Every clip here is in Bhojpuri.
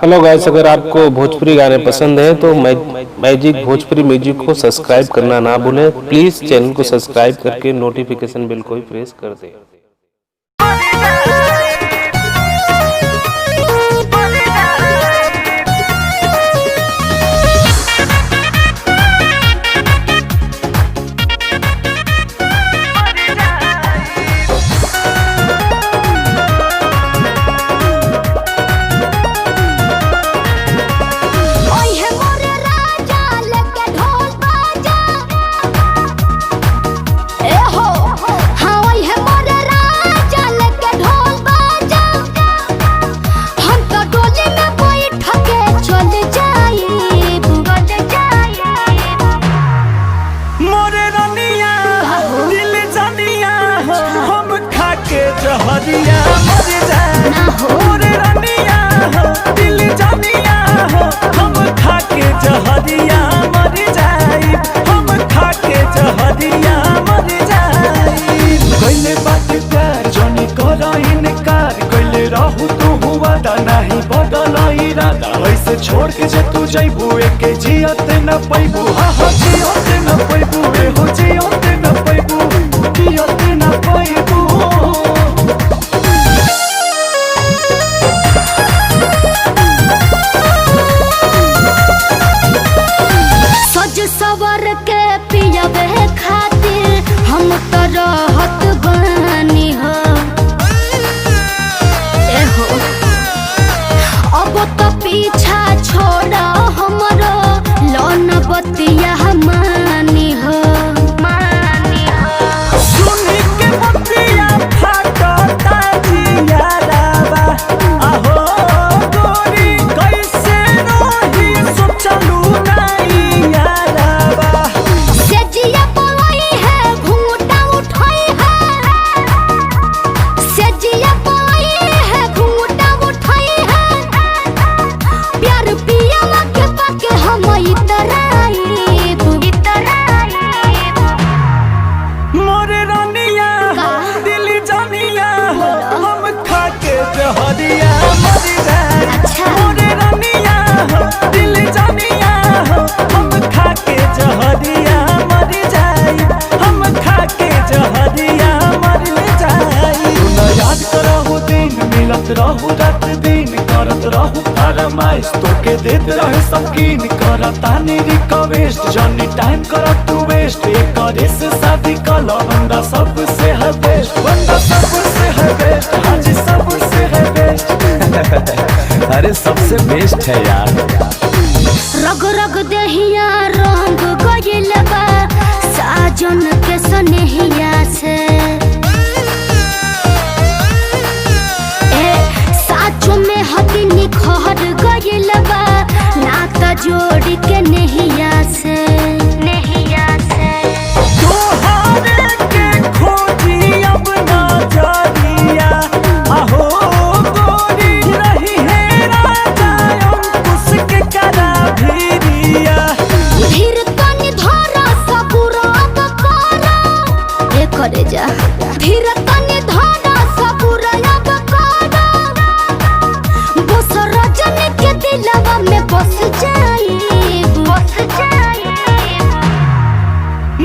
हेलो गाइस, अगर आपको भोजपुरी गाने पसंद हैं तो मैजिक भोजपुरी म्यूजिक को सब्सक्राइब करना ना भूलें। प्लीज़ चैनल को सब्सक्राइब करके नोटिफिकेशन बेल को भी प्रेस कर दें। जहरिया मर जाए मोरे रनिया हो दिल जानिया हो हम खा के जहरिया मर जाए हम खा के जहरिया मर जाए। कइले बात प्यार जनी कर इनकार कइले रहू तू हुआ दा नहीं बदल इरादा ऐसे छोड़ के जे तू जइबू एके जियत न पैबू हा हा जियत न पैबू ए हो जियत न पैबू जियत न पैबू। सवर के पियबे खातिर हम तो रहत बानी हो एहो अब तो पीछा छोड़ हमरो लोन बतिया मानी हो सुनी के बतिया फाटता जियारावा आहो गोरी कैसे रही सोचलू नहीं यारावा सेजिया पलाई है घूंघटा उठाई है सेजिया पलाई है घूंघटा उठाई है प्यार पिया के पाके हम इतराई मोरे रनिया दिल जानिया हम खा के जहरिया मर जाए मोरे रनिया दिल जानिया हम खा के जहरिया मर जाए हम खा के जहरिया मर जाए। तू याद करहु दिन मिलत रहू रात दिन करत रहू फरमाइश तोके देत रहे सबकीन करतानी रिक्वेस्ट जनी टाइम करत तू वेस्ट करे से शादी कला बंदा सबसे है बेस्ट बंदा सबसे है बेस्ट हाजी सबसे है बेस्ट अरे सबसे बेस्ट है यार। रग रग देहिया रंग गइल बा साजन के सनेहिया से ए साचो में हदी निखर गइल बा नाता जोड़ के नहिया से तोहारे के खोजी अब ना जानिया आहो गोरी रही है राजा अंकुश के करा भीरिया धीर तनी धरा सबूर अब करा ए करे जा धीर तनी धरा सबूर अब करा बस रजन के दिलवा में बस जाई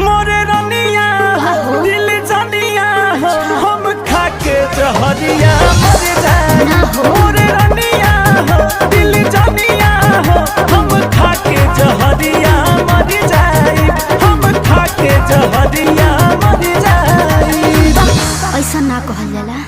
मोरे रनिया दिल जानिया हम खा के जहरिया मर जाए मोरे रनिया दिल जानिया हम खा के जहरिया मर जाए हम खा के जहरिया मर जाए। ऐसा ना कहल जाला।